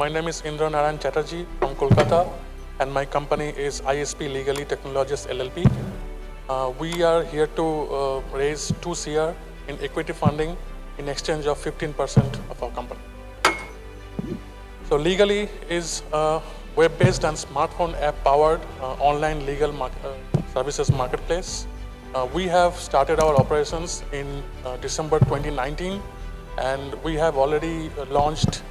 My name is Indra Narayan Chatterjee from Kolkata, and my company is ISP Legally Technologies LLP. We are here to raise 2 CR in equity funding in exchange of 15% of our company. So Legally is a web-based and smartphone app-powered online legal services marketplace. We have started our operations in December 2019, and we have already launched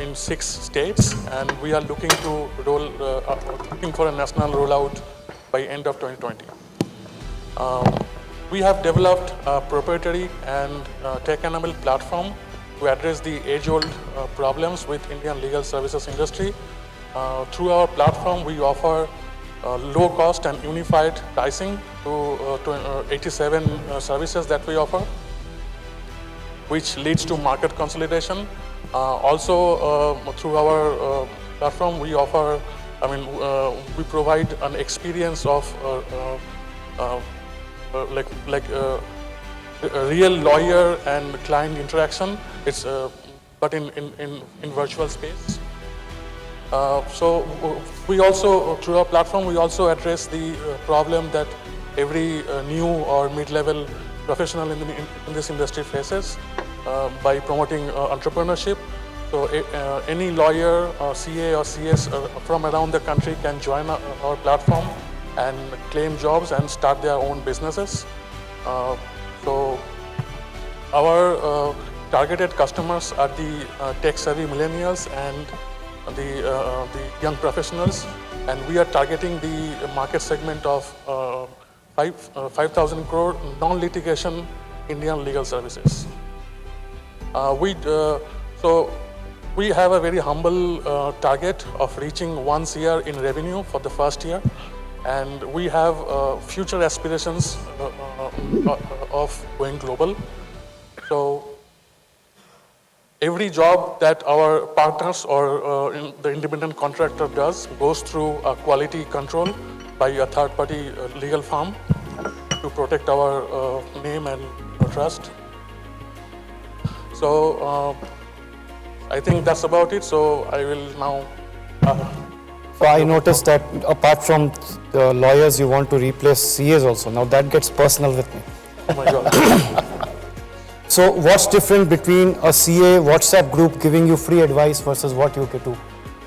in 6 states, and we are looking to looking for a national rollout by end of 2020. We have developed a proprietary and tech-enabled platform to address the age-old problems with Indian legal services industry. Through our platform, we offer low cost and unified pricing to 87 services that we offer, which leads to market consolidation. Also, through our platform, we offer, we provide an experience of a real lawyer and client interaction. It's but in virtual space. So we also, through our platform, we also address the problem that every new or mid-level professional in this industry faces by promoting entrepreneurship. So any lawyer, or CA or CS from around the country can join our platform and claim jobs and start their own businesses. So our targeted customers are the tech-savvy millennials and the young professionals, and we are targeting the market segment of 5,000 crore non-litigation Indian legal services. So we have a very humble target of reaching 1 CR in revenue for the first year, and we have future aspirations of going global. So every job that our partners or the independent contractor does goes through a quality control by a third-party legal firm to protect our name and trust. So I think that's about it. So I will now. So I noticed that apart from the lawyers, you want to replace CAs also. Now that gets personal with me. Oh my God. So what's different between a CA WhatsApp group giving you free advice versus what you can do?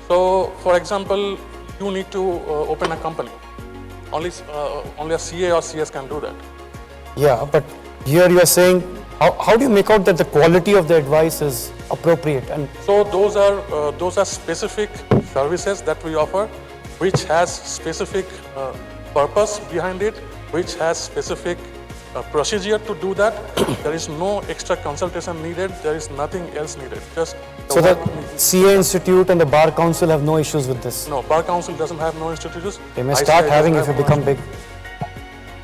So, for example, you need to open a company. Only a CA or CS can do that. Yeah, but here you are saying, how do you make out that the quality of the advice is appropriate? And so those are specific services that we offer, which has specific purpose behind it, which has specific procedure to do that. There is no extra consultation needed. There is nothing else needed. Just so the CA Institute and the Bar Council have no issues with this? No, Bar Council doesn't have no institutes. They may start having if you become big.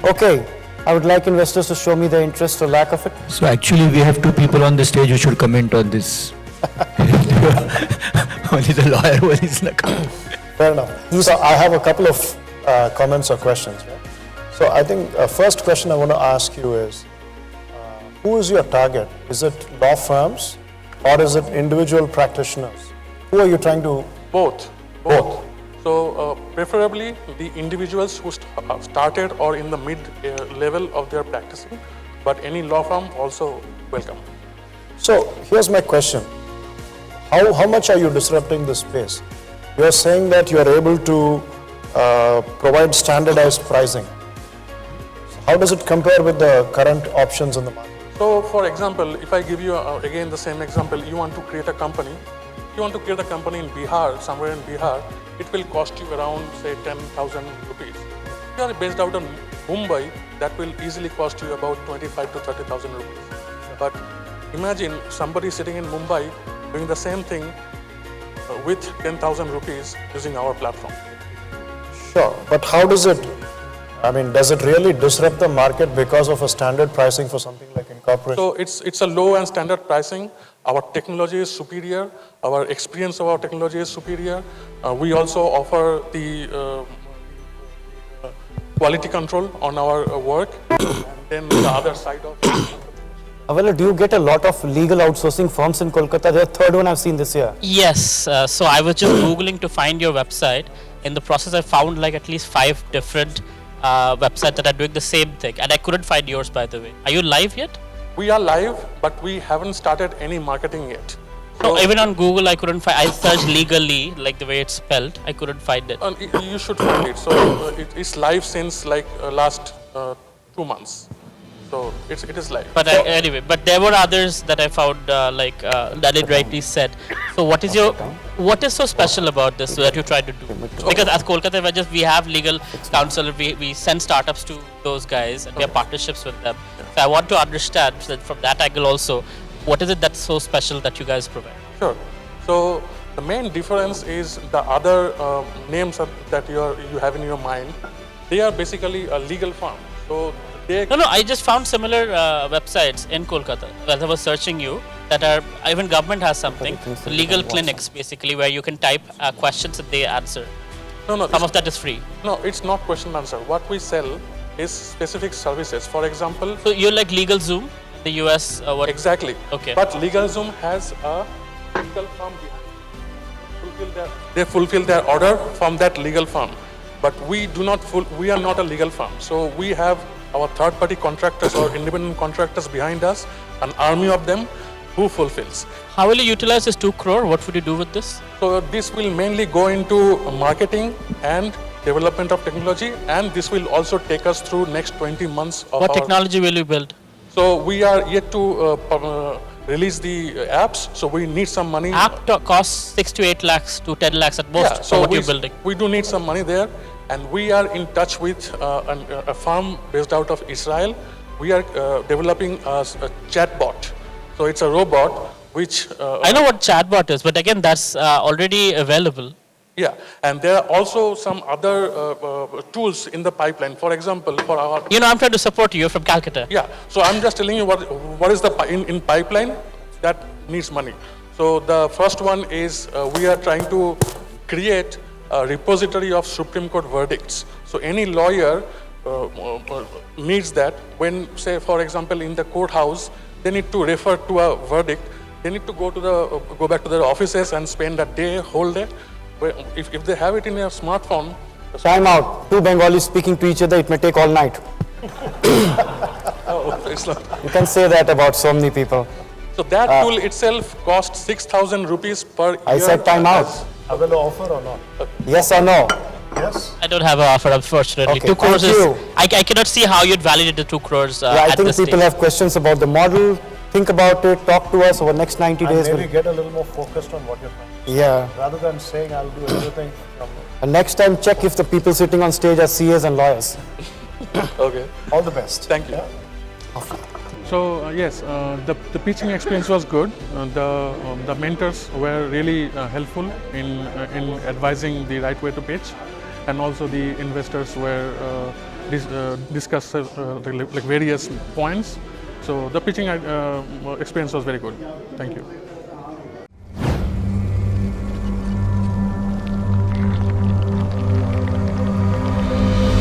Okay, I would like investors to show me the interest or lack of it. So actually we have 2 people on the stage who should comment on this. Only the lawyer one is not coming. Fair enough. So I have a couple of comments or questions. Right? So I think first question I want to ask you is, who is your target? Is it law firms or is it individual practitioners? Who are you trying to? Both. So preferably the individuals who started or in the mid level of their practicing, but any law firm also welcome. So here's my question. How much are you disrupting this space? You're saying that you're able to provide standardized pricing. How does it compare with the current options in the market? So for example, if I give you again the same example, you want to create a company. You want to create a company in Bihar, somewhere in Bihar, it will cost you around say 10,000 rupees. If you are based out of Mumbai, that will easily cost you about 25 to 30,000 rupees. But imagine somebody sitting in Mumbai doing the same thing with 10,000 rupees using our platform. Sure, but how does it, does it really disrupt the market because of a standard pricing for something like incorporation? So it's a low and standard pricing. Our technology is superior. Our experience of our technology is superior. We also offer the quality control on our work. And then the other side of Well, do you get a lot of legal outsourcing firms in Kolkata? The third one I've seen this year. Yes, so I was just Googling to find your website. In the process, I found like at least 5 different websites that are doing the same thing, and I couldn't find yours, by the way. Are you live yet? We are live, but we haven't started any marketing yet. No, even on Google, I couldn't find. I searched legally, like the way it's spelled. I couldn't find it. You should find it. So it's live since like last 2 months. So it is live. But anyway, but there were others that I found, like Lalit rightly said. So what is so special about this that you try to do? Because as Kolkata Avengers, we have legal counsel. We send startups to those guys, and we have partnerships with them. So I want to understand that from that angle also, what is it that's so special that you guys provide? Sure. So the main difference is the other names that you have in your mind. They are basically a legal firm. So they No, I just found similar websites in Kolkata as I was searching you that are, even government has something, legal clinics basically where you can type questions and they answer. no. Some of that is free. No, it's not question and answer. What we sell is specific services. For example, So you're like LegalZoom, the US, what? exactly. Okay. But LegalZoom has a legal firm behind. They fulfill their order from that legal firm. But we do not. We are not a legal firm. So we have our third-party contractors or independent contractors behind us, an army of them, who fulfills. How will you utilize this 2 crore? What would you do with this? So this will mainly go into marketing and development of technology, and this will also take us through next 20 months of What our. technology will you build? So we are yet to release the apps. So we need some money. App costs 6 to 8 lakhs to 10 lakhs at most. Yeah, for so what you're building. we do need some money there, and we are in touch with a firm based out of Israel. We are developing a chatbot. So it's a robot which. I know what chatbot is, but again, that's already available. Yeah, and there are also some other tools in the pipeline. For example, for our. You know, I'm trying to support you. You're from Calcutta. Yeah, so I'm just telling you what is in pipeline that needs money. So the first one is we are trying to create a repository of Supreme Court verdicts. So any lawyer needs that when, say, for example, in the courthouse, they need to refer to a verdict. They need to go back to their offices and spend a day, whole day. If they have it in a smartphone. Time out. 2 Bengalis speaking to each other, it may take all night. Oh, it's not. You can say that about so many people. So that tool itself costs 6,000 rupees per year. I said time out. Available offer or not? Yes or no? Yes? I don't have an offer, unfortunately. Okay, 2 crores thank is. you. I cannot see how you'd validate the 2 crores Yeah, I at think this people stage. have questions about the model. Think about it, talk to us over next 90 And days. maybe get a little more focused on what you're trying. Yeah. Rather than saying I'll do everything from And next time, check if the people sitting on stage are CAs and lawyers. Okay, all the best. thank you. So yes, the pitching experience was good. The mentors were really helpful in advising the right way to pitch, and also the investors were discussed like various points. So the pitching experience was very good. Thank you.